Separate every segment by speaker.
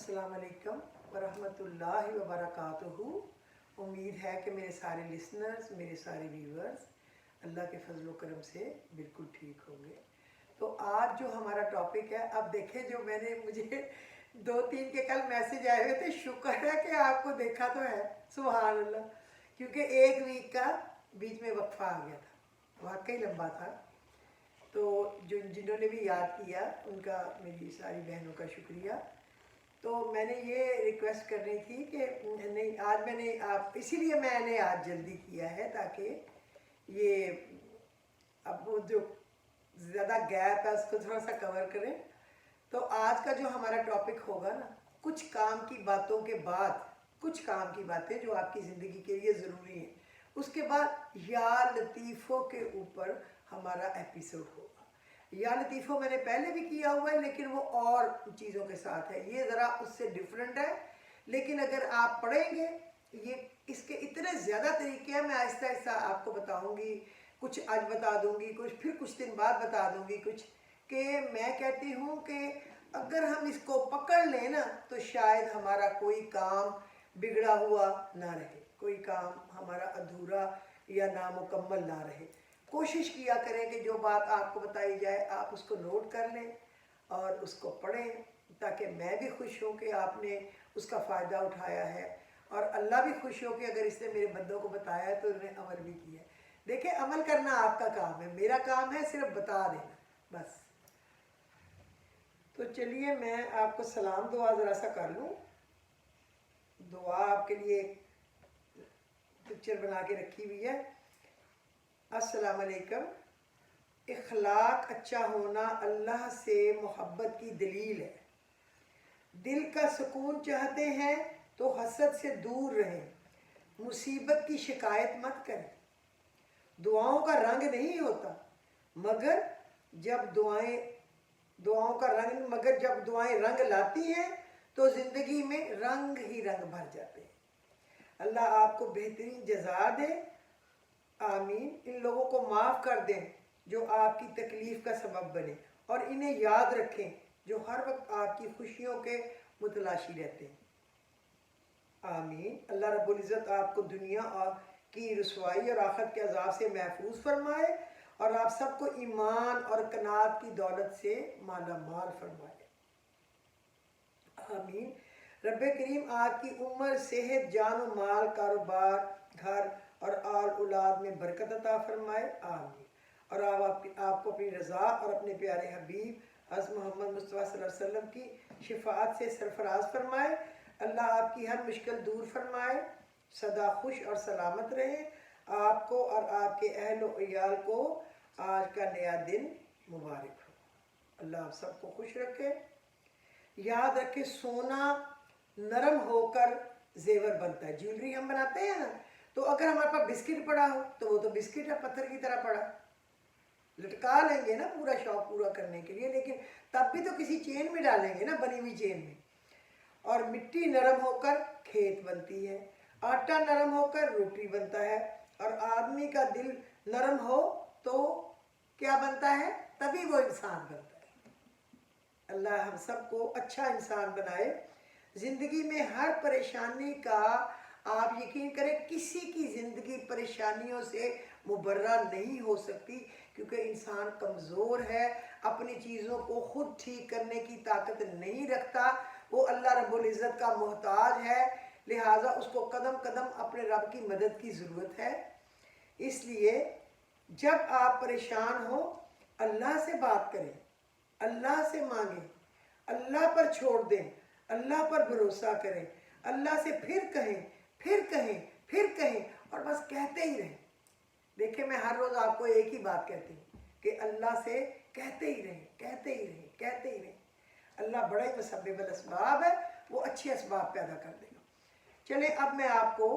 Speaker 1: अस्सलाम वालेकुम वरहमतुल्लाहि वबरकातुहू। उम्मीद है कि मेरे सारे लिसनर्स, मेरे सारे व्यूअर्स अल्लाह के फजल करम से बिल्कुल ठीक होंगे। तो आज जो हमारा टॉपिक है, अब देखें, जो मैंने मुझे 2-3 के कल मैसेज आए हुए थे, शुक्र है कि आपको देखा तो है, सुभान अल्लाह, क्योंकि एक वीक का बीच में वक्फा आ गया था, वाकई लंबा था। तो जिन्होंने भी याद किया उनका, मेरी सारी बहनों का शुक्रिया। तो मैंने ये रिक्वेस्ट करनी थी कि नहीं, आज मैंने इसीलिए मैंने आज जल्दी किया है ताकि ये अब वो जो ज़्यादा गैप है उसको थोड़ा सा कवर करें। तो आज का जो हमारा टॉपिक होगा ना, कुछ काम की बातों के बाद, कुछ काम की बातें जो आपकी ज़िंदगी के लिए ज़रूरी हैं, उसके बाद या लतीफ़ों के ऊपर हमारा एपिसोड होगा। या लतीफ़ों मैंने पहले भी किया हुआ है, लेकिन वो और चीज़ों के साथ है, ये ज़रा उससे डिफरेंट है। लेकिन अगर आप पढ़ेंगे, ये इसके इतने ज़्यादा तरीके हैं, मैं आहिस्ता आहिस्ता आपको बताऊंगी। कुछ आज बता दूंगी, कुछ फिर कुछ दिन बाद बता दूंगी, कुछ कि मैं कहती हूँ कि अगर हम इसको पकड़ लें ना, तो शायद हमारा कोई काम बिगड़ा हुआ ना रहे, कोई काम हमारा अधूरा या नामुकम्मल ना रहे। कोशिश किया करें कि जो बात आपको बताई जाए आप उसको नोट कर लें और उसको पढ़ें, ताकि मैं भी खुश हूँ कि आपने उसका फ़ायदा उठाया है, और अल्लाह भी खुश हो कि अगर इसने मेरे बंदों को बताया है तो उन्होंने अमल भी किया है। देखिए, अमल करना आपका काम है, मेरा काम है सिर्फ बता देना, बस। तो चलिए, मैं आपको सलाम दुआ ज़रा सा कर लूँ। दुआ आपके लिए पिक्चर बना के रखी हुई है। अस्सलाम वालेकुम। इखलाक अच्छा होना अल्लाह से मोहब्बत की दलील है। दिल का सुकून चाहते हैं तो हसद से दूर रहें, मुसीबत की शिकायत मत करें। दुआओं का रंग नहीं होता, मगर जब दुआएं रंग लाती हैं तो ज़िंदगी में रंग ही रंग भर जाते हैं। अल्लाह आपको बेहतरीन जज़ा दे, आमीन। इन लोगों को माफ़ कर दें जो आपकी तकलीफ़ का सबब बने, और इन्हें याद रखें जो हर वक्त आपकी खुशियों के मुतलाशी रहते हैं, आमीन। अल्लाह रब्बुल इज़्ज़त आपको दुनिया की रुसवाई और आखिरत के अज़ाब से महफूज फरमाए, और आप सबको ईमान और कनात की दौलत से माला माल फरमाए, आमीन। रब्बे करीम आपकी उम्र, सेहत, जान और माल, कारोबार, घर और आल औलाद में बरकत अता फरमाए, आमीन। और आपको अपनी रज़ा और अपने प्यारे हबीब हज़रत मोहम्मद मुस्तफ़ा सल्लल्लाहु अलैहि वसल्लम की शिफात से सरफराज फरमाए। अल्लाह आपकी हर मुश्किल दूर फरमाए, सदा खुश और सलामत रहें। आपको और आपके अहल व इयाल को आज का नया दिन मुबारक हो। अल्लाह आप सबको खुश रखे। याद रखें, सोना नरम होकर जेवर बनता है। ज्वेलरी हम बनाते हैं ना, तो अगर हमारे पास बिस्किट पड़ा हो तो वो तो बिस्किट है, पत्थर की तरह पड़ा, लटका लेंगे ना पूरा शौक पूरा करने के लिए, लेकिन तब भी तो किसी चेन में डालेंगे ना, बनी हुई चेन में। और मिट्टी नरम होकर खेत बनती है, आटा नरम होकर रोटी बनता है, और आदमी का दिल नरम हो तो क्या बनता है? तभी वो इंसान बनता है। अल्लाह हम सबको अच्छा इंसान बनाए। ज़िंदगी में हर परेशानी का, आप यकीन करें, किसी की ज़िंदगी परेशानियों से मुबर्रा नहीं हो सकती, क्योंकि इंसान कमज़ोर है, अपनी चीज़ों को ख़ुद ठीक करने की ताकत नहीं रखता, वो अल्लाह रब्बुल इज़्ज़त का मोहताज है, लिहाजा उसको कदम कदम अपने रब की मदद की ज़रूरत है। इसलिए जब आप परेशान हो, अल्लाह से बात करें, अल्लाह से मांगें, अल्लाह पर छोड़ दें, अल्लाह पर भरोसा करें, अल्लाह से फिर कहें, फिर कहें, फिर कहें, और बस कहते ही रहें। देखिए, मैं हर रोज़ आपको एक ही बात कहती हूँ कि अल्लाह से कहते ही रहें, कहते ही रहें, कहते ही रहें। अल्लाह बड़ा ही मुसब्बिबुल असबाब है, वो अच्छे असबाब पैदा कर देगा। चले, अब मैं आपको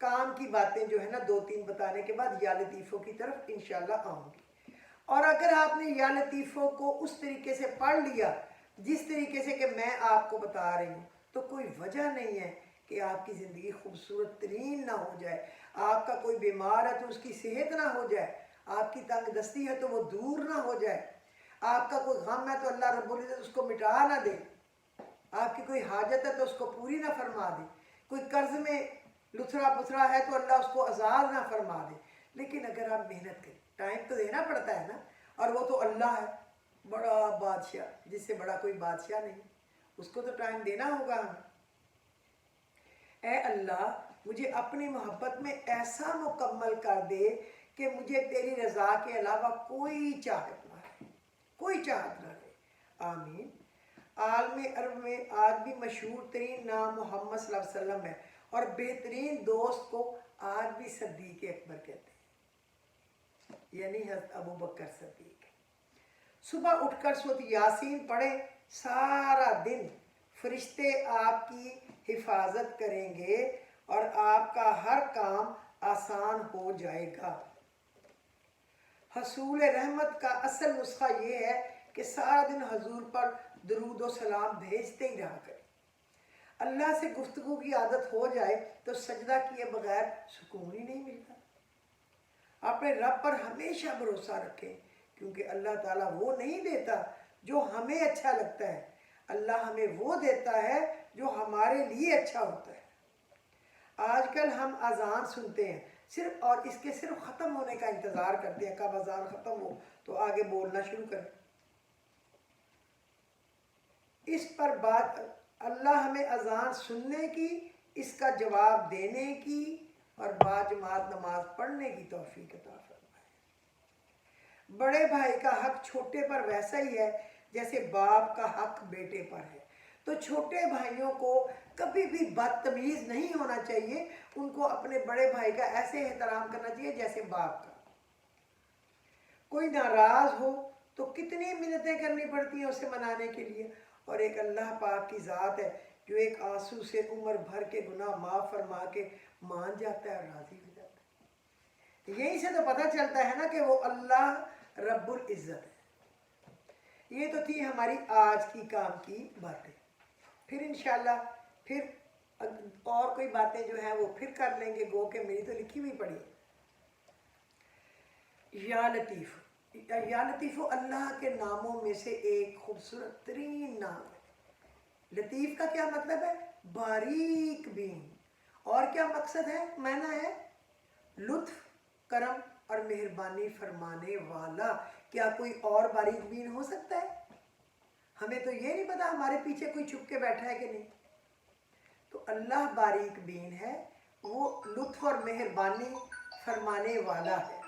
Speaker 1: काम की बातें जो है ना 2-3 बताने के बाद या लतीफ़ों की तरफ इंशाल्लाह आऊँगी। और अगर आपने या लतीफ़ों को उस तरीके से पढ़ लिया जिस तरीके से कि मैं आपको बता रही हूँ, तो कोई वजह नहीं है कि आपकी ज़िंदगी खूबसूरत तरीन ना हो जाए। आपका कोई बीमार है तो उसकी सेहत ना हो जाए, आपकी तंगदस्ती है तो वो दूर ना हो जाए, आपका कोई गम है तो अल्लाह रब्बुल इज़्ज़त उसको मिटा ना दे, आपकी कोई हाजत है तो उसको पूरी ना फरमा दे, कोई कर्ज में लुथरा पुथरा है तो अल्लाह उसको आज़ाद ना फरमा दे। लेकिन अगर आप मेहनत करें, टाइम तो देना पड़ता है ना, और वो तो अल्लाह है बड़ा बादशाह, जिससे बड़ा कोई बादशाह नहीं, उसको तो टाइम देना होगा हमें। ऐ अल्लाह, मुझे अपनी मोहब्बत में ऐसा मुकम्मल कर दे कि मुझे तेरी रज़ा के अलावा कोई चाहत ना रहे, कोई चाहत ना रहे। आमीन। आलम अरब में आज भी मशहूर तरीन नाम मोहम्मद सल्लल्लाहु अलैहि वसल्लम है, और बेहतरीन दोस्त को आज भी सद्दीक अकबर कहते हैं, यानी हज़रत अबू बकर सद्दीक। सुबह उठकर सूरत यासीन पढ़े, सारा दिन फरिश्ते आपकी हिफाजत करेंगे और आपका हर काम आसान हो जाएगा। हसूल रहमत का असल नुस्खा ये है कि सारा दिन हजूर पर दरूद व सलाम भेजते ही रहा करें। अल्लाह से गुफ्तगू की आदत हो जाए तो सजदा किए बगैर सुकून ही नहीं मिलता। अपने रब पर हमेशा भरोसा रखें, क्योंकि अल्लाह ताला वो नहीं देता जो हमें अच्छा लगता है, अल्लाह हमें वो देता है जो हमारे लिए अच्छा होता है। आजकल हम अजान सुनते हैं सिर्फ, और इसके सिर्फ ख़त्म होने का इंतज़ार करते हैं, कब अजान ख़त्म हो तो आगे बोलना शुरू करें। इस पर बात अल्लाह हमें अजान सुनने की, इसका जवाब देने की और बाजमात नमाज पढ़ने की तौफीक अता फरमाए। बड़े भाई का हक छोटे पर वैसा ही है जैसे बाप का हक बेटे पर है, तो छोटे भाइयों को कभी भी बदतमीज़ नहीं होना चाहिए, उनको अपने बड़े भाई का ऐसे एहतराम करना चाहिए जैसे बाप का। कोई नाराज़ हो तो कितनी मिन्नतें करनी पड़ती हैं उसे मनाने के लिए, और एक अल्लाह पाक की ज़ात है जो एक आंसू से उम्र भर के गुनाह माफ़ फरमा के मान जाता है और राज़ी हो जाता है। यहीं से तो पता चलता है ना कि वो अल्लाह रब्बुल इज़्ज़त है। ये तो थी हमारी आज की काम की बातें। फिर इंशाल्लाह फिर और कोई बातें जो हैं वो फिर कर लेंगे, गो के मेरी तो लिखी हुई पड़ी। या लतीफ़, या लतीफ़ो अल्लाह के नामों में से एक खूबसूरत तरीन नाम है। लतीफ़ का क्या मतलब है? बारीक बीन। और क्या मकसद है, माना है? लुत्फ, करम और मेहरबानी फरमाने वाला। क्या कोई और बारीक बीन हो सकता है? हमें तो ये नहीं पता हमारे पीछे कोई छुप के बैठा है कि नहीं। तो अल्लाह बारीक बीन है, वो लुत्फ और मेहरबानी फरमाने वाला है।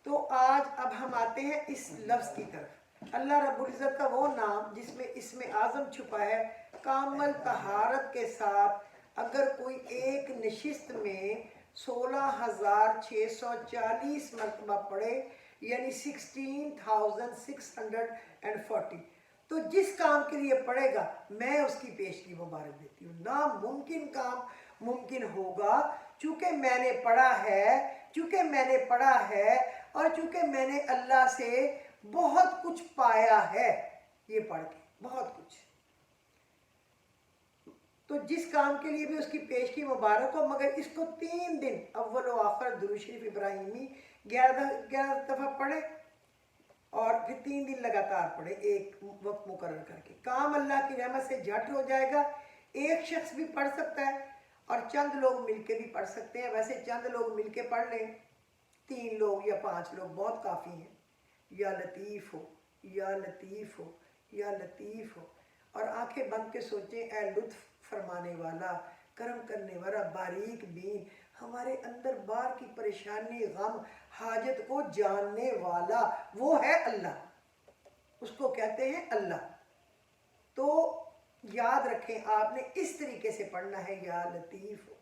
Speaker 1: तो आज अब हम आते हैं इस लफ्ज़ की तरफ। अल्लाह रब्बुल इज़्ज़त का वो नाम जिसमें इसमें आज़म छुपा है। कामल तहारत के साथ अगर कोई एक नशिस्त में 16,640 मरतबा पढ़े, यानी 16,640, तो जिस काम के लिए पढ़ेगा मैं उसकी पेशगी मुबारक देती हूँ। नामुमकिन काम मुमकिन होगा, चूँकि मैंने पढ़ा है और चूँकि मैंने अल्लाह से बहुत कुछ पाया है ये पढ़ के, बहुत कुछ। तो जिस काम के लिए भी उसकी पेशगी मुबारक हो, मगर इसको 3 दिन अव्वल व आखिर दुरूद शरीफ इब्राहिमी 11 दफ़ा पढ़े और फिर 3 दिन लगातार पढ़े, एक वक्त मुकर्रर करके। काम अल्लाह की रहमत से झट हो जाएगा। एक शख्स भी पढ़ सकता है और चंद लोग मिलके भी पढ़ सकते हैं। वैसे चंद लोग मिलके पढ़ लें, 3 लोग या 5 लोग बहुत काफ़ी हैं। या लतीफ़ हो, या लतीफ़ हो, या लतीफ़ हो, और आंखें बंद के सोचें, ए लुत्फ़ फरमाने वाला, करम करने वाला, बारीक बीन, हमारे अंदर बार की परेशानी, गम, हाजत को जानने वाला वो है अल्लाह, उसको कहते हैं अल्लाह। तो याद रखें, आपने इस तरीके से पढ़ना है, या लतीफ़ हो,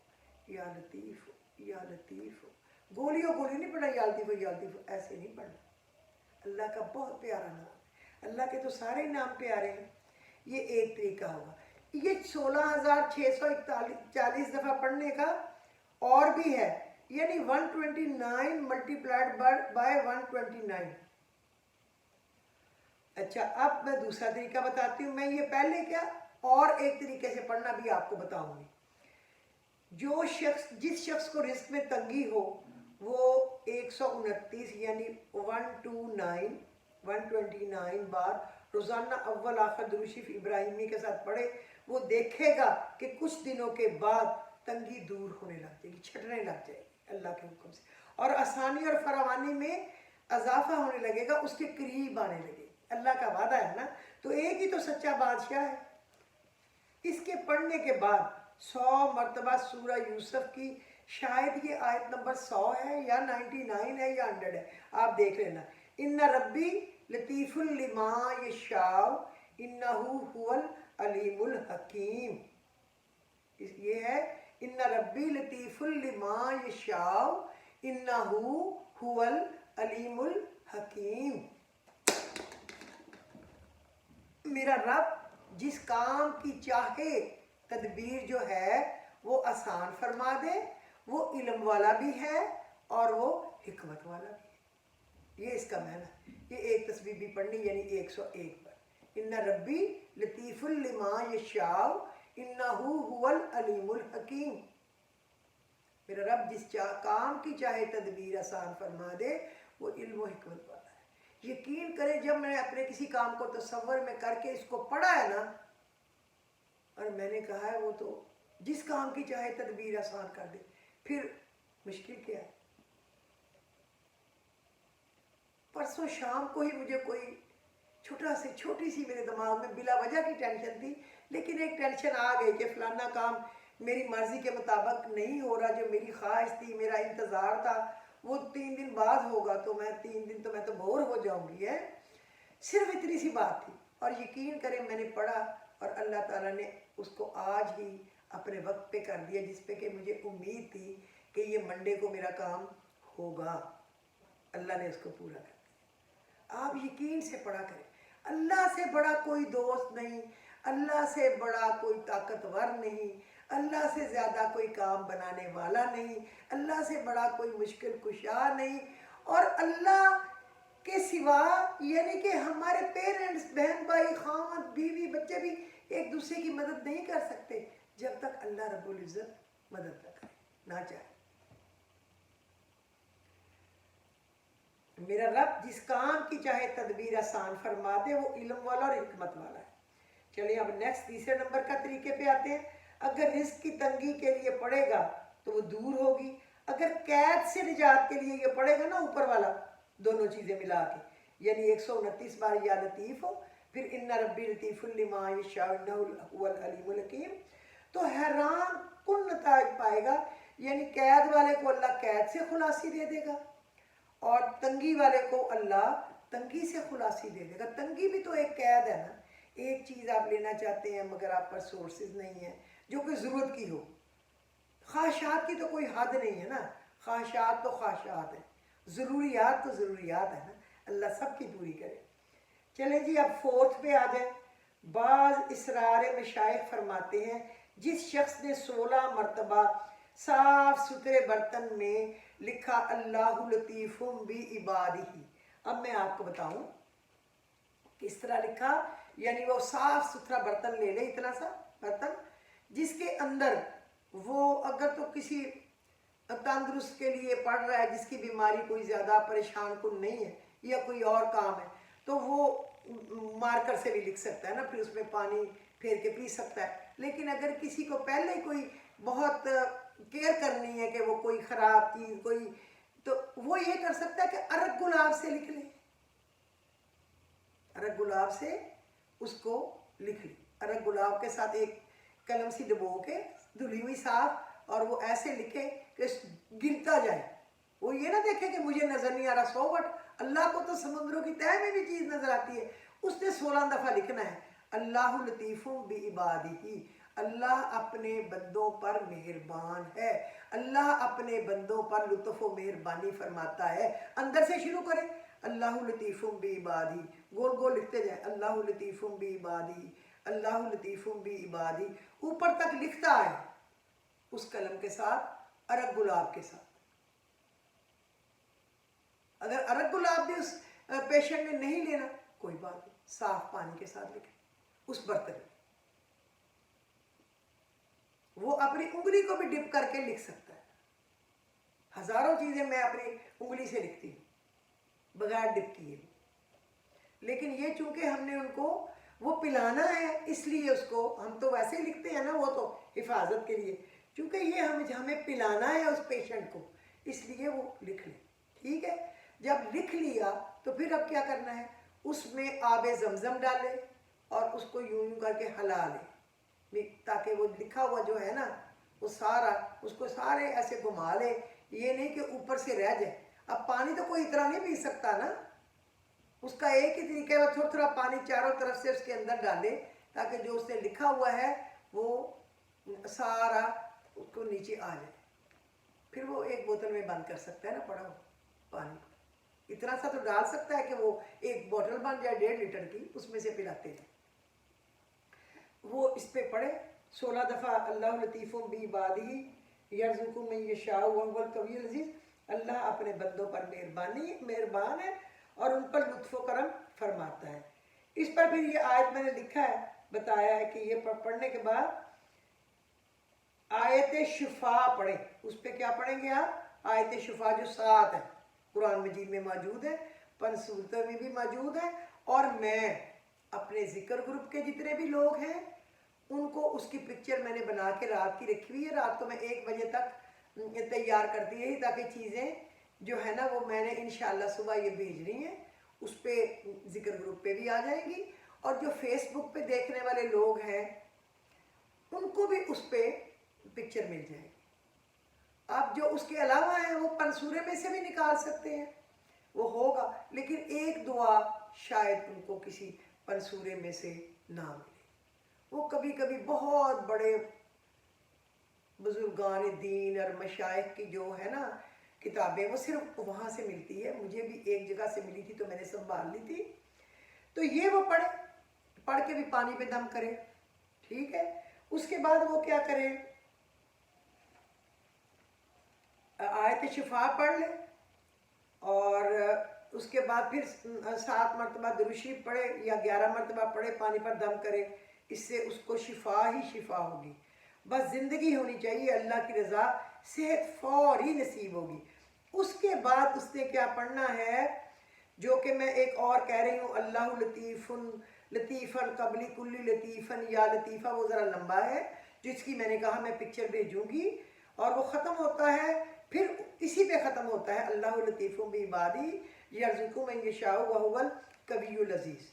Speaker 1: या लतीफ़ हो, या लतीफ़ हो। गोलियों नहीं पढ़ना, या लतीफ़ हो, या लतीफ़ हो, ऐसे नहीं पढ़ना। अल्लाह का बहुत प्यारा नाम, अल्लाह के तो सारे नाम प्यारे हैं। ये एक तरीका होगा। ये 16,640 दफ़ा पढ़ने का और भी है, यानी 129 मल्टीप्लाइड बाय 129। अच्छा, अब मैं दूसरा तरीका बताती हूँ। मैं ये पहले क्या और एक तरीके से पढ़ना भी आपको बताऊंगी। जो शख्स, जिस शख्स को रिस्क में तंगी हो, वो 129 यानी 129 बार روزانہ اول آخر درود شریف ابراہیمی کے ساتھ پڑھے، وہ دیکھے گا کہ کچھ دنوں کے بعد تنگی دور ہونے لگ جائے گی، چھٹنے لگ جائے گی اللہ کے حکم سے، اور آسانی اور فراوانی میں اضافہ ہونے لگے گا، اس کے قریب آنے لگے گی۔ اللہ کا وعدہ ہے نا، تو ایک ہی تو سچا بادشاہ ہے۔ اس کے پڑھنے کے بعد 100 مرتبہ سورہ یوسف کی، شاید یہ آیت نمبر 100 ہے یا 99 ہے یا 100 ہے، آپ دیکھ لینا۔ ان ربی لطیف لما یشاء انہ هو العلیم الحکیم، یہ ہے ان ربی لطیف لما یشاء انہ هو العلیم الحکیم۔ میرا رب جس کام کی چاہے تدبیر جو ہے وہ آسان فرما دے، وہ علم والا بھی ہے اور وہ حکمت والا بھی ہے، یہ اس کا معنی ہے۔ یہ ایک تسبیح بھی پڑھنی یعنی 101 پر، ان ربی لطیف لما یشاء انہ هو العلیم الحکیم۔ میرا رب جس کام کی چاہے تدبیر آسان فرما دے، وہ علم و حکمت والا ہے۔ یقین کریں جب میں نے اپنے کسی کام کو تصور میں کر کے اس کو پڑھا ہے نا، اور میں نے کہا ہے وہ تو جس کام کی چاہے تدبیر آسان کر دے، پھر مشکل کیا ہے؟ پرسوں شام کو ہی مجھے کوئی چھوٹی سی میرے دماغ میں بلا وجہ کی ٹینشن تھی، لیکن ایک ٹینشن آ گئی کہ فلانا کام میری مرضی کے مطابق نہیں ہو رہا، جو میری خواہش تھی، میرا انتظار تھا، وہ 3 دن بعد ہوگا، تو میں 3 دن تو میں تو بور ہو جاؤں گی ہے۔ صرف اتنی سی بات تھی، اور یقین کریں میں نے پڑھا اور اللہ تعالیٰ نے اس کو آج ہی اپنے وقت پہ کر دیا، جس پہ کہ مجھے امید تھی کہ یہ منڈے کو میرا کام ہوگا، اللہ نے اس کو پورا کر دیا۔ آپ یقین سے پڑھا کریں، اللہ سے بڑا کوئی دوست نہیں، اللہ سے بڑا کوئی طاقتور نہیں، اللہ سے زیادہ کوئی کام بنانے والا نہیں، اللہ سے بڑا کوئی مشکل کشا نہیں، اور اللہ کے سوا یعنی کہ ہمارے پیرنٹس، بہن بھائی، خاوند بیوی بچے بھی ایک دوسرے کی مدد نہیں کر سکتے جب تک اللہ رب العزت مدد نہ کرے، نہ چاہے۔ میرا رب جس کام کی چاہے تدبیر آسان فرما دے، وہ علم والا اور حکمت والا ہے۔ چلیے اب نیکسٹ تیسرے نمبر کا طریقے پہ آتے ہیں۔ اگر رزق کی تنگی کے لیے پڑھے گا تو وہ دور ہوگی، اگر قید سے نجات کے لیے یہ پڑھے گا نا اوپر والا، دونوں چیزیں ملا کے، یعنی 129 بار یا لطیف ہو، پھر ان ربی لطیف لما یشاء انہ هو العلیم الحکیم، تو حیران کن نتائج پائے گا، یعنی قید والے کو اللہ قید سے خلاصی دے دے گا، اور تنگی والے کو اللہ تنگی سے خلاصی دے دے گا۔ تنگی بھی تو ایک قید ہے نا، ایک چیز آپ لینا چاہتے ہیں مگر آپ پر سورسز نہیں ہیں جو کہ ضرورت کی ہو، خواہشات کی تو کوئی حد نہیں ہے نا، خواہشات تو خواہشات ہیں، ضروریات تو ضروریات ہیں نا، اللہ سب کی پوری کرے۔ چلیں جی اب 4 پہ آ جائیں۔ بعض اسرار مشائخ فرماتے ہیں جس شخص نے 16 مرتبہ صاف ستھرے برتن میں لکھا اللہ لطیف بعبادہ، اب میں آپ کو بتاؤں کس طرح لکھا، یعنی وہ صاف ستھرا برتن لے لے، اتنا سا برتن جس کے اندر وہ اگر تو کسی تندرست کے لیے پڑھ رہا ہے، جس کی بیماری کوئی زیادہ پریشان کن نہیں ہے یا کوئی اور کام ہے، تو وہ مارکر سے بھی لکھ سکتا ہے نا، پھر اس میں پانی پھیر کے پی سکتا ہے۔ لیکن اگر کسی کو پہلے کوئی بہت کیئر کرنی ہے کہ وہ کوئی خراب چیز کوئی، تو وہ یہ کر سکتا ہے کہ ارگ گلاب سے لکھ لے، ارگ گلاب سے اس کو لکھ لی، ارگ گلاب کے ساتھ ایک قلم سی ڈبو کے دھلی ہوئی صاف، اور وہ ایسے لکھے کہ گرتا جائے، وہ یہ نہ دیکھے کہ مجھے نظر نہیں آ رہا 100 وٹ، اللہ کو تو سمندروں کی تہہ میں بھی چیز نظر آتی ہے، اس نے 16 دفعہ لکھنا ہے اللہ لطیف بعبادہ، اللہ اپنے بندوں پر مہربان ہے، اللہ اپنے بندوں پر لطف و مہربانی فرماتا ہے۔ اندر سے شروع کریں اللہ لطیف بعبادہ، گول گول لکھتے جائیں اللہ لطیف بعبادہ، اللہ لطیف بعبادہ، اوپر تک لکھتا ہے اس قلم کے ساتھ، ارگ گلاب کے ساتھ۔ اگر ارگ گلاب بھی اس پیشنٹ نے نہیں لینا کوئی بات نہیں، صاف پانی کے ساتھ لکھیں اس برتن میں، وہ اپنی انگلی کو بھی ڈپ کر کے لکھ سکتا ہے۔ ہزاروں چیزیں میں اپنی انگلی سے لکھتی ہوں بغیر ڈپ کیے، لیکن یہ چونکہ ہم نے ان کو وہ پلانا ہے اس لیے اس کو ہم تو ویسے ہی لکھتے ہیں نا، وہ تو حفاظت کے لیے، چونکہ یہ ہمیں پلانا ہے اس پیشنٹ کو، اس لیے وہ لکھ لیں. ٹھیک ہے، جب لکھ لیا تو پھر اب کیا کرنا ہے، اس میں آب زمزم ڈالے اور اس کو یوں یوں کر کے ہلا لے، تاکہ وہ لکھا ہوا جو ہے نا وہ سارا اس کو سارے ایسے گھما لے، یہ نہیں کہ اوپر سے رہ جائے. اب پانی تو کوئی اتنا نہیں پی سکتا نا، اس کا ایک ہی طریقہ ہے، تھوڑا تھوڑا پانی چاروں طرف سے اس کے اندر ڈالے تاکہ جو اس نے لکھا ہوا ہے وہ سارا اس کو نیچے آ جائے. پھر وہ ایک بوتل میں بند کر سکتا ہے نا پڑا ہو پانی، اتنا سا تو ڈال سکتا ہے کہ وہ ایک بوتل بن جائے 1.5 لیٹر کی، اس میں سے پلاتے ہیں. وہ اس پہ پڑھے 16 دفعہ اللہ لطیف بعبادہ یرزق من یشاء وهو القوی العزیز. اللہ اپنے بندوں پر مہربان ہے اور ان پر لطف و کرم فرماتا ہے. اس پر پھر یہ آیت میں نے لکھا ہے، بتایا ہے کہ یہ پڑھنے کے بعد آیت شفا پڑھیں. اس پہ کیا پڑھیں گے آپ؟ آیت شفا جو 7 ہے قرآن مجید میں موجود ہے، 5 سورتوں میں بھی موجود ہے، اور میں اپنے ذکر گروپ کے جتنے بھی لوگ ہیں ان کو اس کی پکچر میں نے بنا کے رات کی رکھی ہوئی ہے. رات کو میں 1 بجے تک تیار کرتی ہے تاکہ چیزیں جو ہے نا وہ میں نے انشاءاللہ صبح یہ بھیجنی ہے، اس پہ ذکر گروپ پہ بھی آ جائیں گی، اور جو فیس بک پہ دیکھنے والے لوگ ہیں ان کو بھی اس پہ پکچر مل جائے گی. اب جو اس کے علاوہ ہیں وہ پنسورے میں سے بھی نکال سکتے ہیں، وہ ہوگا، لیکن ایک دعا شاید ان کو کسی پنسورے میں سے نہ ملے. وہ کبھی کبھی بہت بڑے بزرگان دین اور مشائخ کی جو ہے نا کتابیں وہ صرف وہاں سے ملتی ہے، مجھے بھی ایک جگہ سے ملی تھی تو میں نے سنبھال لی تھی. تو یہ وہ پڑھ کے بھی پانی پہ دم کرے. ٹھیک ہے، اس کے بعد وہ کیا کرے، آیت شفا پڑھ لے، اور اس کے بعد پھر 7 مرتبہ درود شریف پڑھے یا 11 مرتبہ پڑھے، پانی پر دم کرے. اس سے اس کو شفا ہی شفا ہوگی. بس زندگی ہونی چاہیے، اللہ کی رضا، صحت فوری نصیب ہوگی. اس کے بعد اس نے کیا پڑھنا ہے، جو کہ میں ایک اور کہہ رہی ہوں، اللہ لطیفاً قبلی کلی لطیفاً یا لطیفہ، وہ ذرا لمبا ہے، جس کی میں نے کہا میں پکچر بھیجوں گی، اور وہ ختم ہوتا ہے پھر اسی پہ ختم ہوتا ہے، اللہ لطیف بعبادہ یرزق من یشاء وهو القوی العزیز.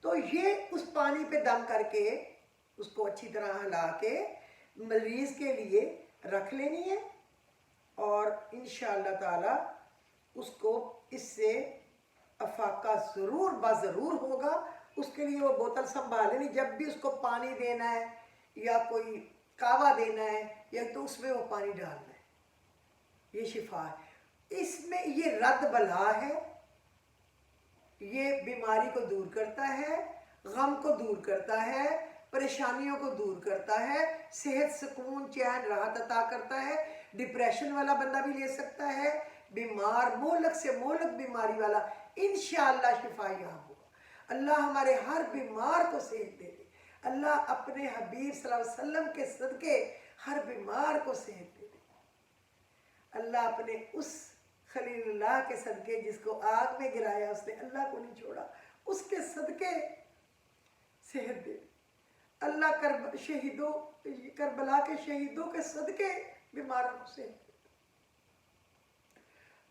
Speaker 1: تو یہ اس پانی پہ دم کر کے اس کو اچھی طرح ہلا کے مریض کے لیے رکھ لینی ہے، اور انشاءاللہ تعالی اس کو اس سے افاقہ ضرور ہوگا. اس کے لیے وہ بوتل سنبھال لینی، جب بھی اس کو پانی دینا ہے یا کوئی کعوہ دینا ہے یا تو اس میں وہ پانی ڈالنا ہے. یہ شفا ہے. اس میں یہ رد بلا ہے، یہ بیماری کو دور کرتا ہے، غم کو دور کرتا ہے، پریشانیوں کو دور کرتا ہے، صحت، سکون، چین، راحت عطا کرتا ہے. ڈپریشن والا بندہ بھی لے سکتا ہے، بیمار مہلک سے مہلک بیماری والا انشاءاللہ شفا یاب ہوگا. اللہ ہمارے ہر بیمار کو صحت دے دے. اللہ اپنے حبیب صلی اللہ علیہ وسلم کے صدقے ہر بیمار کو صحت دے دے. اللہ اپنے اس خلیل اللہ کے صدقے جس کو آگ میں گرایا اس نے اللہ کو نہیں چھوڑا، اس کے صدقے صحت دے. اللہ کربلا کے شہیدوں کے صدقے بیماروں کو صحت دے.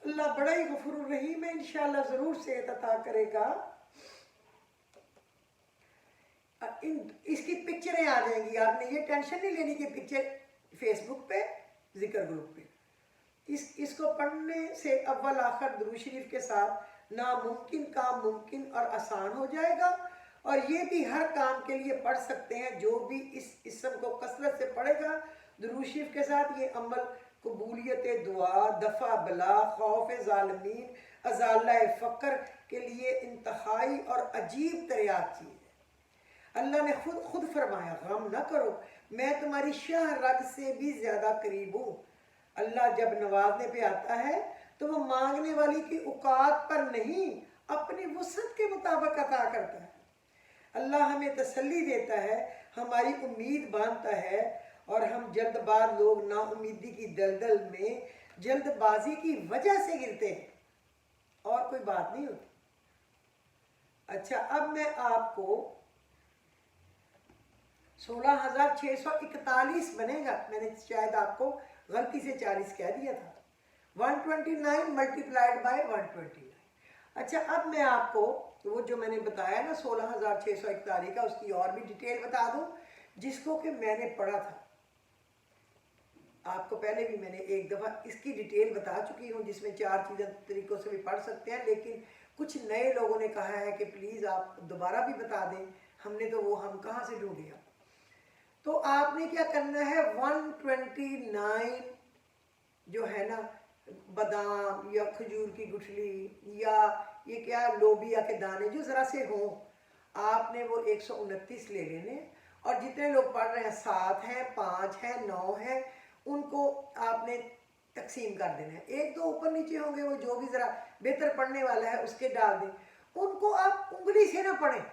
Speaker 1: اللہ بڑا ہی غفور الرحیم ہے، انشاءاللہ ضرور صحت عطا کرے گا. اس کی پکچریں آ جائیں گی، آپ نے یہ ٹینشن نہیں لینی کہ پکچر فیس بک پہ، ذکر گروپ پہ. اس کو پڑھنے سے اول آخر درود شریف کے ساتھ ناممکن کام ممکن اور آسان ہو جائے گا. اور یہ بھی ہر کام کے لیے پڑھ سکتے ہیں جو بھی اس اسم کو کثرت سے پڑھے گا درود شریف کے ساتھ. یہ عمل قبولیت دعا، دفع بلا، خوف ظالمین، ازالہ فقر کے لیے انتہائی اور عجیب تریاق چیز ہے. اللہ نے خود فرمایا، غم نہ کرو، میں تمہاری شاہ رگ سے بھی زیادہ قریب ہوں. اللہ جب نوازنے پہ آتا ہے تو وہ مانگنے والی کی اوقات پر نہیں، اپنی وسعت کے مطابق عطا کرتا ہے. اللہ ہمیں تسلی دیتا ہے، ہماری امید باندھتا ہے، اور ہم جلد باز لوگ نا امیدی کی دلدل میں جلد بازی کی وجہ سے گرتے ہیں، اور کوئی بات نہیں ہوتی. अच्छा, अब मैं आपको 16,641 बनेगा, मैंने शायद आपको गलती से 40 कह दिया था। 129 मल्टीप्लाइड बाय 129। अच्छा, अब मैं आपको वो जो मैंने बताया ना 16,641 का, उसकी और भी डिटेल बता दूं, जिसको कि मैंने पढ़ा था आपको पहले भी। मैंने एक दफ़ा इसकी डिटेल बता चुकी हूँ, जिसमें 4 चीज़ें तरीक़ों से भी पढ़ सकते हैं, लेकिन कुछ नए लोगों ने कहा है कि प्लीज़ आप दोबारा भी बता दें। हमने तो वो हम कहाँ से ढूंढे। तो आपने क्या करना है, 129 जो है ना, बादाम या खजूर की गुठली या ये क्या लोबिया के दाने जो ज़रा से हों, आपने वो 129 ले लेने। और जितने लोग पढ़ रहे हैं, 7 हैं, 5 हैं, 9 हैं, उनको आपने तकसीम कर देना है। एक दो ऊपर नीचे होंगे, वो जो भी ज़रा बेहतर पढ़ने वाला है उसके डाल दें। उनको आप उंगली से ना पढ़ें,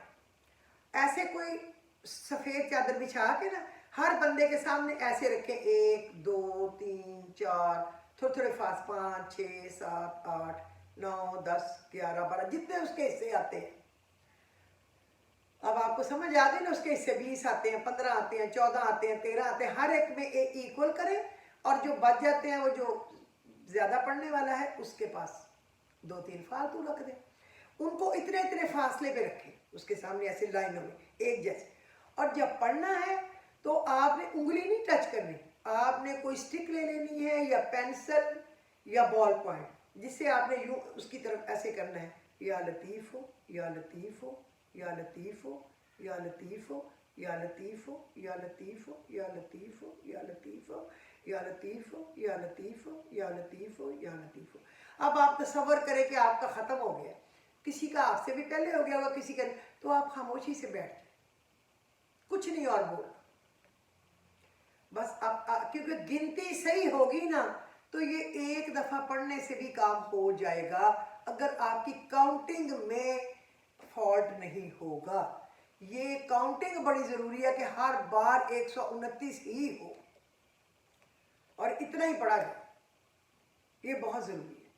Speaker 1: ऐसे कोई सफ़ेद चादर बिछा के ना हर बंदे के सामने ऐसे रखें, 1 2 3 4, थोड़े थोड़े फास, 5 6 7 8 9 10 11 12, जितने उसके हिस्से आते हैं। अब आपको समझ आ गई ना, उसके हिस्से 20 आते हैं, 15 आते हैं, 14 आते हैं, 13 आते हैं, हर एक में इक्वल करें। और जो बच जाते हैं, वो जो ज़्यादा पढ़ने वाला है उसके पास 2-3 फालतू रख दें। उनको इतने इतने फासले पे रखें उसके सामने, ऐसे लाइनों में एक जैसे। और जब पढ़ना है तो आपने उंगली नहीं टच करनी, आपने कोई स्टिक ले लेनी है या पेंसिल या बॉल पॉइंट, जिससे आपने यूं उसकी तरफ ऐसे करना है, या लतीफ़ हो या लतीफ़ हो या लतीफ़ हो या लतीफ़ हो या लतीफ़ हो या लतीफ़ हो या लतीफ़ हो या लतीफ़ हो या लतीफ़ हो या लतीफ़ हो या लतीफ़ हो या लतीफ़ हो। अब आप तसव्वुर करें कि आपका ख़त्म हो गया, किसी का आपसे भी पहले हो गया होगा, किसी का, तो आप खामोशी से बैठ जाए, कुछ नहीं और बोल, बस आप क्योंकि गिनती सही होगी ना, तो ये एक दफ़ा पढ़ने से भी काम हो जाएगा, अगर आपकी काउंटिंग में फॉल्ट नहीं होगा। ये काउंटिंग बड़ी ज़रूरी है कि हर बार 129 ही हो और इतना ही पढ़ा जाए, ये बहुत ज़रूरी है।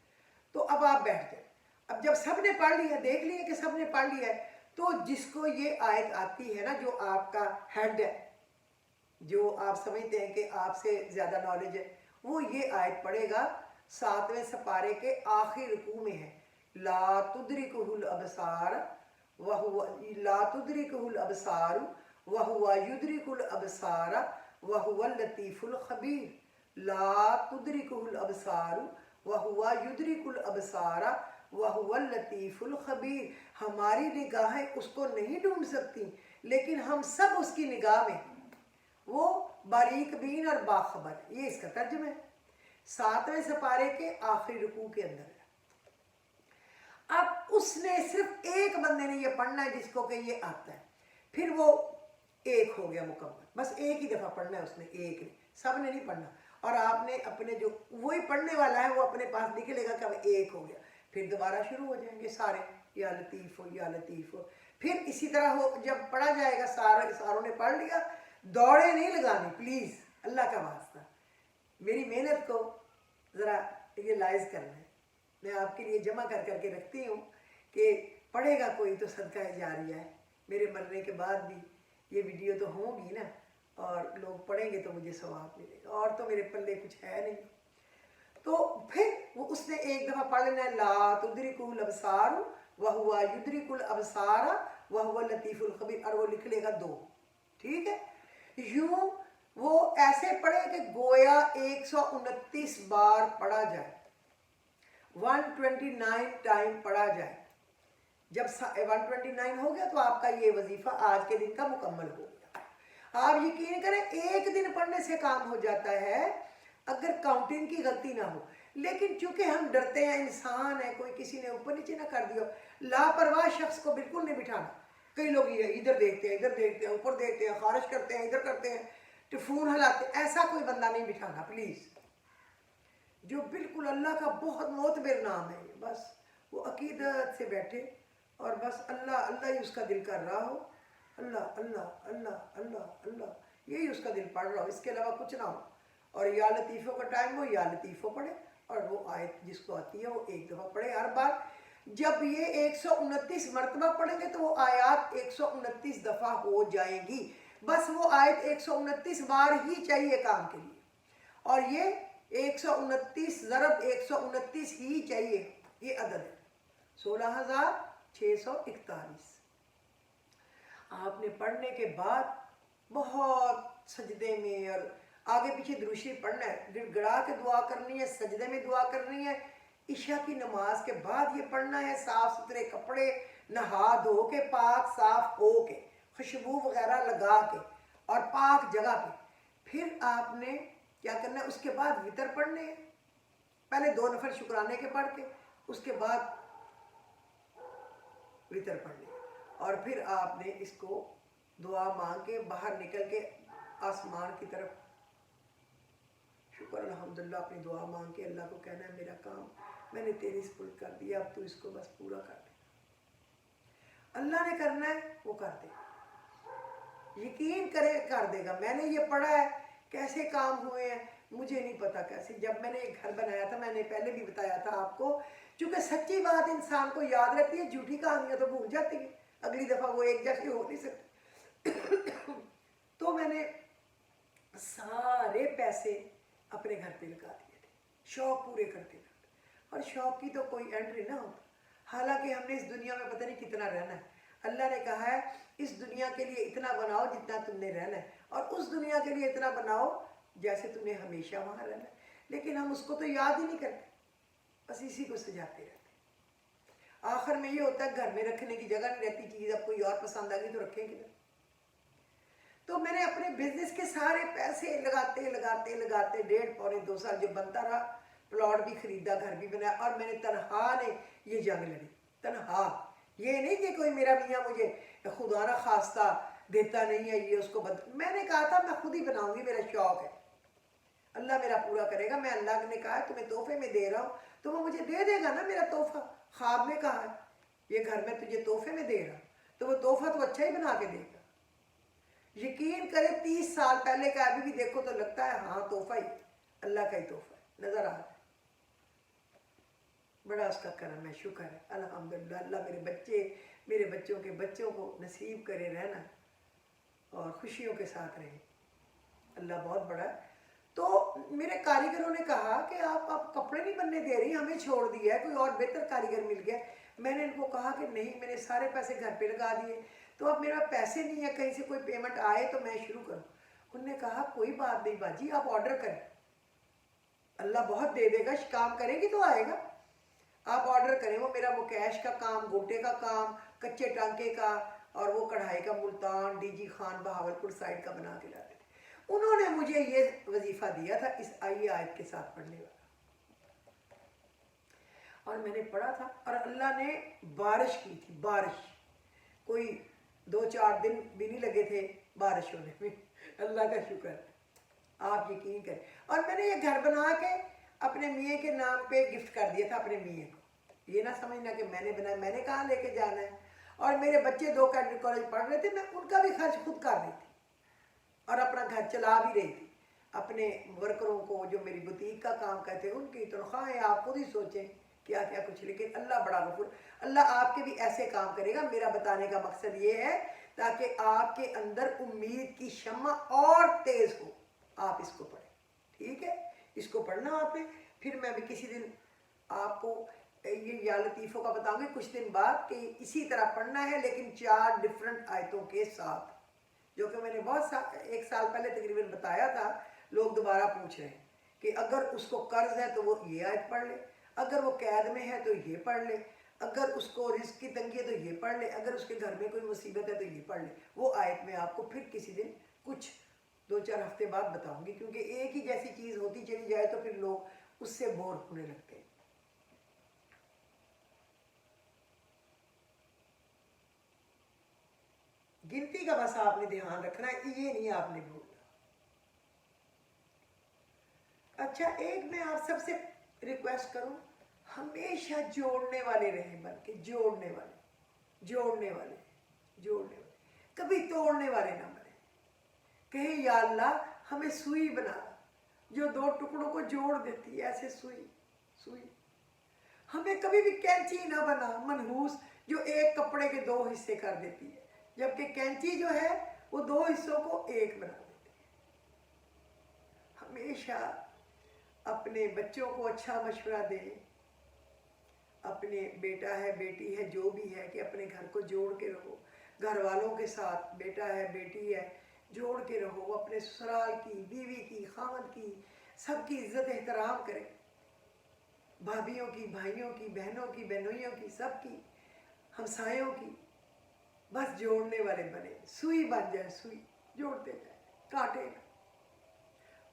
Speaker 1: तो अब आप बैठ जाए। अब जब सब ने पढ़ लिया, देख लिया कि सब ने पढ़ लिया है, तो जिसको ये आयत आती है ना, जो आपका हेड है, जो आप समझते हैं कि आपसे ज़्यादा नॉलेज है, वो ये आयत पढ़ेगा। 7वें सपारे के आखिर रुकू में है, ला तुदरिकुहुल अबसार वहुवा, ला तुदरिकुहुल अबसार वहुवा युदरिकुल अबसार वहुवल लतीफुल खबीर। ला तुदरिकुहुल अबसार वहुवा युदरिकुल अबसार वहुवल लतीफुल खबीर। हमारी निगाहें उसको नहीं ढूंढ सकती, लेकिन हम सब उसकी निगाह में, वो बारीक बीन और बाखबर। ये इसका तर्जुमा है, 7वें सपारे के आखिरी रुकू के अंदर है। अब उसने सिर्फ एक बंदे ने ये पढ़ना है जिसको कि ये आता है, फिर वो एक हो गया मुकम्मल, बस एक ही दफ़ा पढ़ना है उसने, एक ने, सब ने नहीं पढ़ना। और आपने अपने जो वही पढ़ने वाला है वो अपने पास निकलेगा कि अब एक हो गया, फिर दोबारा शुरू हो जाएंगे सारे, या लतीफ़ हो या लतीफ़ हो। फिर इसी तरह हो, जब पढ़ा जाएगा, सारों ने पढ़ लिया, दौड़े नहीं लगानी प्लीज़, अल्लाह का वास्ता, मेरी मेहनत को ज़रा रियलाइज़ करना है। मैं आपके लिए जमा कर करके रखती हूँ कि पढ़ेगा कोई तो सदका जारिया है, मेरे मरने के बाद भी ये वीडियो तो होगी ना, और लोग पढ़ेंगे तो मुझे सवाब मिलेगा, और तो मेरे पल्ले कुछ है नहीं। तो फिर वो उसने एक दफ़ा पढ़ लेना है, ला तुदरिकुल अबसार वहुवा युदरिकुल अबसार वहुवल लतीफुल खबीर, और वो लिख लेगा 2, ठीक है। यूं वो ऐसे पढ़े कि गोया 129 बार पढ़ा जाए, 129 टाइम पढ़ा जाए। जब 129 हो गया तो आपका ये वजीफा आज के दिन का मुकम्मल हो गया। आप यकीन करें, एक दिन पढ़ने से काम हो जाता है अगर काउंटिंग की गलती ना हो। लेकिन चूंकि हम डरते हैं, इंसान है, कोई किसी ने ऊपर नीचे ना कर दिया, लापरवाह शख्स को बिल्कुल नहीं बिठाना। कई लोग ये इधर देखते हैं, इधर देखते हैं, ऊपर देखते हैं, खारिश करते हैं, इधर करते हैं, टिफून हिलाते, ऐसा कोई बंदा नहीं बिठाना प्लीज़। जो बिल्कुल अल्लाह का बहुत मोतबर नाम है, बस वो अकीदत से बैठे और बस अल्लाह अल्लाह ही उसका दिल कर रहा हो, अल्लाह अल्लाह अल्लाह अल्लाह अल्लाह, यही उसका दिल पढ़ रहा हो, इसके अलावा कुछ ना हो। और या लतीफ़ों का टाइम हो, या लतीफ़ों पढ़े, और वो आयत जिसको आती है वो एक दफ़ा पढ़े हर बार। जब ये 129 मरतबा पढ़ेंगे तो वो आयत 129 दफ़ा हो जाएंगी। बस वो आयत 129 बार ही चाहिए काम के लिए, और ये 129 ज़रब 129 ही चाहिए। ये अदद है 16,641। आपने पढ़ने के बाद बहुत सजदे में और आगे पीछे दुरूशी पढ़ना है, गिड़गिड़ा के दुआ करनी है, सजदे में दुआ करनी है। इशा की नमाज के बाद ये पढ़ना है, साफ़ सुथरे कपड़े, नहा धो के, पाक साफ हो के, खुशबू वगैरह लगा के और पाक जगह पे। फिर आपने क्या करना है, उसके बाद वितर पढ़ने हैं। पहले 2 नफल शुक्राने के पढ़ के, उसके बाद वितर पढ़ने, और फिर आपने इसको दुआ मांग के बाहर निकल के आसमान की तरफ शुक्र अल्हम्दुलिल्लाह अपनी दुआ मांग के अल्लाह को कहना है मेरा काम मैंने तेरे स्पुर्द कर दिया, अब तू इसको बस पूरा कर दे। अल्लाह ने करना है वो कर दे, यकीन करे कर देगा। मैंने ये पढ़ा है, कैसे काम हुए हैं मुझे नहीं पता कैसे। जब मैंने एक घर बनाया था, मैंने पहले भी बताया था आपको, क्योंकि सच्ची बात इंसान को याद रहती है, झूठी कहानियां तो भूल जाती है, अगली दफ़ा वो एक जैसी हो नहीं सकती। तो मैंने सारे पैसे अपने घर पे लगा दिए थे, शौक पूरे करते करते, और शौक की तो कोई एंड नहीं ना होता। हालांकि हमने इस दुनिया में पता नहीं कितना रहना है। अल्लाह ने कहा है इस दुनिया के लिए इतना बनाओ जितना तुमने रहना है, और उस दुनिया के लिए इतना बनाओ जैसे तुमने हमेशा वहाँ रहना है। लेकिन हम उसको तो याद ही नहीं करते, बस इसी को सजाते रहते। आखिर में ये होता है घर में रखने की जगह नहीं रहती चीज़, अब कोई और पसंद आ गई तो रखें किधर। तो मैंने अपने बिजनेस के सारे पैसे लगाते लगाते लगाते 1.5-2 साल जो बनता रहा, प्लॉट भी खरीदा, घर भी बनाया, और मैंने तनहा ने ये जंग लड़ी। तनहा, ये नहीं कि कोई मेरा मियाँ मुझे खुदा ना खास्ता देता नहीं है, ये उसको मैंने कहा था मैं खुद ही बनाऊंगी, मेरा शौक है, अल्लाह मेरा पूरा करेगा। मैं अल्लाह ने कहा है तुम्हें तोहफे में दे रहा हूँ तो वो मुझे दे देगा ना मेरा तोहफा। ख्वाब में कहा है ये घर में तुझे तोहफे में दे रहा हूँ, तो वो तोहफा तो अच्छा ही बना के देगा। यकीन करे 30 साल पहले का अभी भी देखो तो लगता है हाँ तोहफा ही, अल्लाह का ही तोहफा है, नजर आ रहा है। बड़ा उसका करम है, शुक्र है अल्हम्दुलिल्लाह। अल्लाह मेरे बच्चों के बच्चों को नसीब करे रहना और खुशियों के साथ रहे, अल्लाह बहुत बड़ा है। तो मेरे कारीगरों ने कहा कि आप कपड़े नहीं बनने दे रही, हमें छोड़ दिया है, कोई और बेहतर कारीगर मिल गया। मैंने इनको कहा कि नहीं, मैंने सारे पैसे घर पे लगा दिए, तो अब मेरा पैसे नहीं है, कहीं से कोई पेमेंट आए तो मैं शुरू करूँ। उन्होंने कहा कोई बात नहीं बाजी, आप ऑर्डर करें, अल्लाह बहुत दे देगा, काम करेंगी तो आएगा, आप ऑर्डर करें। वो मेरा वो कैश का काम, गोटे का काम, कच्चे टांके का, और वो कढ़ाई का मुल्तान डीजी खान बहावलपुर साइड का बना के लाते थे। उन्होंने मुझे ये वजीफा दिया था इस आई आयत के साथ पढ़ने वाला, और मैंने पढ़ा था, और अल्लाह ने बारिश की थी, बारिश कोई 2-4 दिन भी नहीं लगे थे बारिश होने में, अल्लाह का शुक्र है, आप यकीन करें। और मैंने ये घर बना के अपने मियाँ के नाम पे गिफ्ट कर दिया था अपने मियाँ को। ये ना समझना कि मैंने बनाया, मैंने कहाँ लेके जाना है। और मेरे बच्चे 2 कैडेट कॉलेज पढ़ रहे थे, मैं उनका भी खर्च खुद कर रही थी और अपना घर चला भी रही थी। अपने वर्करों को जो मेरी बुटीक का काम करते हैं उनकी तनख्वाहें आप खुद ही सोचें क्या क्या कुछ। लेकिन अल्लाह बड़ा गफूर, अल्लाह आपके भी ऐसे काम करेगा। मेरा बताने का मकसद ये है ताकि आपके अंदर उम्मीद की शम्मा और तेज़ हो। आप इसको पढ़ें, ठीक है, इसको पढ़ना आपने। फिर मैं भी किसी दिन आपको ये या लतीफ़ों का बताऊंगी कुछ दिन बाद कि इसी तरह पढ़ना है, लेकिन 4 डिफरेंट आयतों के साथ, जो कि मैंने एक साल पहले तकरीबन बताया था। लोग दोबारा पूछ रहे हैं कि अगर उसको कर्ज है तो वो ये आयत पढ़ ले, अगर वो कैद में है तो ये पढ़ ले, अगर उसको रिस्क की तंगी है तो ये पढ़ ले, अगर उसके घर में कोई मुसीबत है तो ये पढ़ ले। वो आयत में आपको फिर किसी दिन कुछ 2-4 हफ्ते बाद बताऊंगी, क्योंकि एक ही जैसी चीज़ होती चली जाए तो फिर लोग उससे बोर होने लगते हैं। गिनती का बस आपने ध्यान रखना है, ये नहीं आपने भूलना। अच्छा, एक मैं आप सबसे रिक्वेस्ट करूं, हमेशा जोड़ने वाले रहें, बन के जोड़ने वाले, जोड़ने वाले, जोड़ने वाले, कभी तोड़ने वाले ना बने। कहे या अल्लाह हमें सुई बना जो 2 टुकड़ों को जोड़ देती है, ऐसे सुई सुई। हमें कभी भी कैंची ना बना मनहूस जो एक कपड़े के दो हिस्से कर देती है, जबकि कैंची जो है वो दो हिस्सों को एक बना देती है। हमेशा अपने बच्चों को अच्छा मशवरा दें, अपने बेटा है बेटी है जो भी है कि अपने घर को जोड़ के रहो, घर वालों के साथ बेटा है बेटी है जोड़ के रहो, अपने ससुराल की, बीवी की, खामद की, सबकी इज्जत एहतराम करें, भाभियों की, भाइयों की, बहनों की, बहनोइयों की, सबकी, हमसायों की, बस जोड़ने वाले बने, सुई बन जाए, सुई जोड़ते जाए, काटे ना।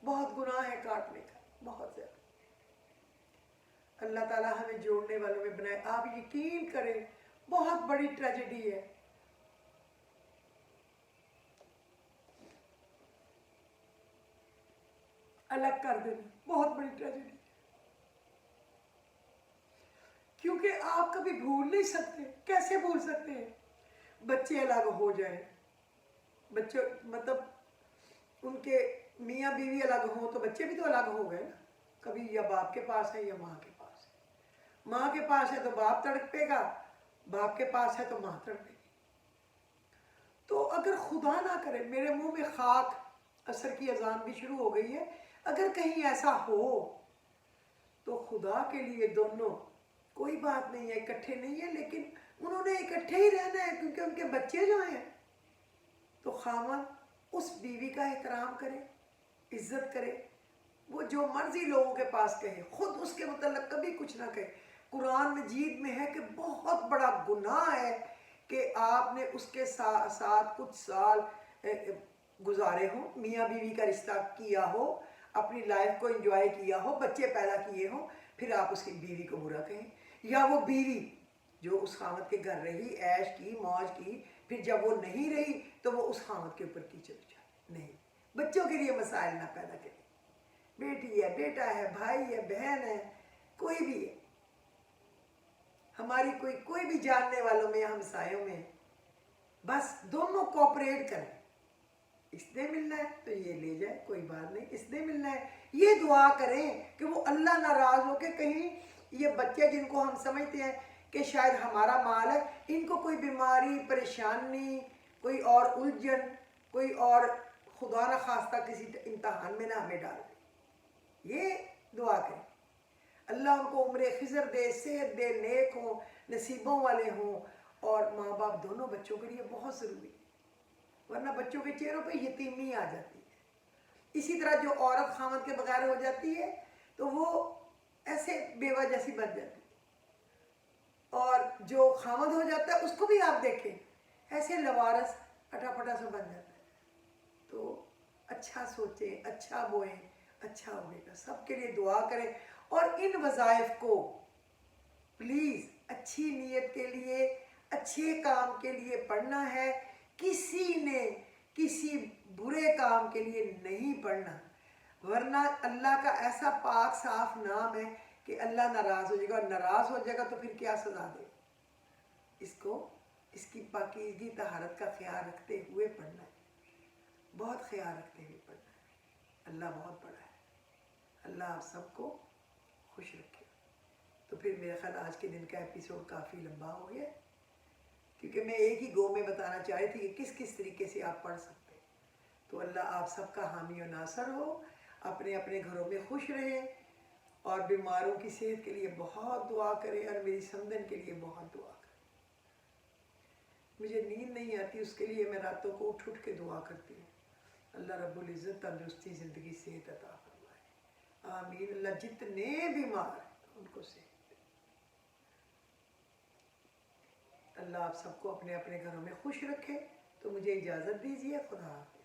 Speaker 1: बहुत गुनाह है काटने का, बहुत ज्यादा। अल्लाह ताला हमें जोड़ने वालों में बनाए। आप यकीन करें बहुत बड़ी ट्रेजेडी है, अलग कर देना बहुत बड़ी ट्रेजेडी, क्योंकि आप कभी भूल नहीं सकते। कैसे भूल सकते हैं? बच्चे अलग हो जाए, बच्चे मतलब उनके मियाँ बीवी अलग हो तो बच्चे भी तो अलग हो गए ना, कभी या बाप के पास है या माँ के पास है। माँ के पास है तो बाप तड़पेगा, बाप के पास है तो माँ तड़पेगी। तो अगर खुदा ना करे, मेरे मुंह में खाक, असर की अजान भी शुरू हो गई है, अगर कहीं ऐसा हो तो खुदा के लिए दोनों कोई बात नहीं है, इकट्ठे नहीं है, लेकिन उन्होंने इकट्ठे ही रहना है क्योंकि उनके बच्चे जो हैं। तो खामन उस बीवी का एहतराम करे, इज्जत करे, वो जो मर्जी लोगों के पास कहे, खुद उसके मतलब कभी कुछ ना कहे। कुरान मजीद में है कि बहुत बड़ा गुनाह है कि आपने उसके साथ कुछ साल गुजारे हो, मियाँ बीवी का रिश्ता किया हो, अपनी लाइफ को एंजॉय किया हो, बच्चे पैदा किए हो, फिर आप उसकी बीवी को बुरा कहें, या वो बीवी जो उस खामद के घर रही, ऐश की, मौज की, फिर जब वो नहीं रही तो वो उस खामद के ऊपर कीचड़ उछाले। नहीं, बच्चों के लिए मसाइल ना पैदा करें। बेटी है, बेटा है, भाई है, बहन है, कोई भी है, हमारी कोई भी जानने वालों में, हमसायों में, बस दोनों कोऑपरेट करें। इसने मिलना है तो ये ले जाए, कोई बात नहीं, इसने मिलना है, ये दुआ करें कि वो अल्लाह नाराज हो के कहीं ये बच्चे जिनको हम समझते हैं कि शायद हमारा माल है, इनको कोई बीमारी, परेशानी, कोई और उलझन, कोई और खुदा न खास्ता किसी इम्तहान में ना हमें डाल दे। ये दुआ करें, अल्लाह उनको उम्र खिजर दे, सेहत दे, नेक हों, नसीबों वाले हों, और माँ बाप दोनों बच्चों के लिए बहुत ज़रूरी है, वरना बच्चों के चेहरों पे यतीमी आ जाती है। इसी तरह जो औरत खामद के बगैर हो जाती है तो वो ऐसे बेवा जैसी बन जाती है, और जो खामद हो जाता है उसको भी आप देखें ऐसे लवारस अटापटा सा बन जाता है। तो अच्छा सोचें, अच्छा बोएं, अच्छा होगा। सबके लिए दुआ करें, और इन वज़ाइफ को प्लीज़ अच्छी नीयत के लिए, अच्छे काम के लिए पढ़ना है, किसी ने किसी बुरे काम के लिए नहीं पढ़ना, वरना अल्लाह का ऐसा पाक साफ नाम है कि अल्लाह नाराज़ हो जाएगा, और नाराज़ हो जाएगा तो फिर क्या सजा दे। इसको इसकी पाकीज़गी तहारत का ख्याल रखते हुए पढ़ना है, बहुत ख्याल रखते हुए पढ़ना है। अल्लाह बहुत बड़ा है, अल्लाह आप सबको खुश रखे। तो फिर मेरा ख्याल आज के दिन का एपिसोड काफ़ी लंबा हो गया, क्योंकि मैं एक ही गो में बताना चाह रही थी कि किस किस तरीके से आप पढ़ सकते हैं। तो अल्लाह आप सबका हामी और नासर हो, अपने अपने घरों में खुश रहें, और बीमारों की सेहत के लिए बहुत दुआ करें, और मेरी समदन के लिए बहुत दुआ करें। मुझे नींद नहीं आती, उसके लिए मैं रातों को उठ उठ के दुआ करती हूँ। अल्लाह रब्बुल इज़्ज़त तंदुरुस्ती, ज़िंदगी, सेहत अता फरमाए, आमीन। अल्लाह जितने बीमार हैं उनको सेहत, अल्लाह आप सबको अपने अपने घरों में खुश रखे। तो मुझे इजाज़त दीजिए, खुदा हाफ़िज़।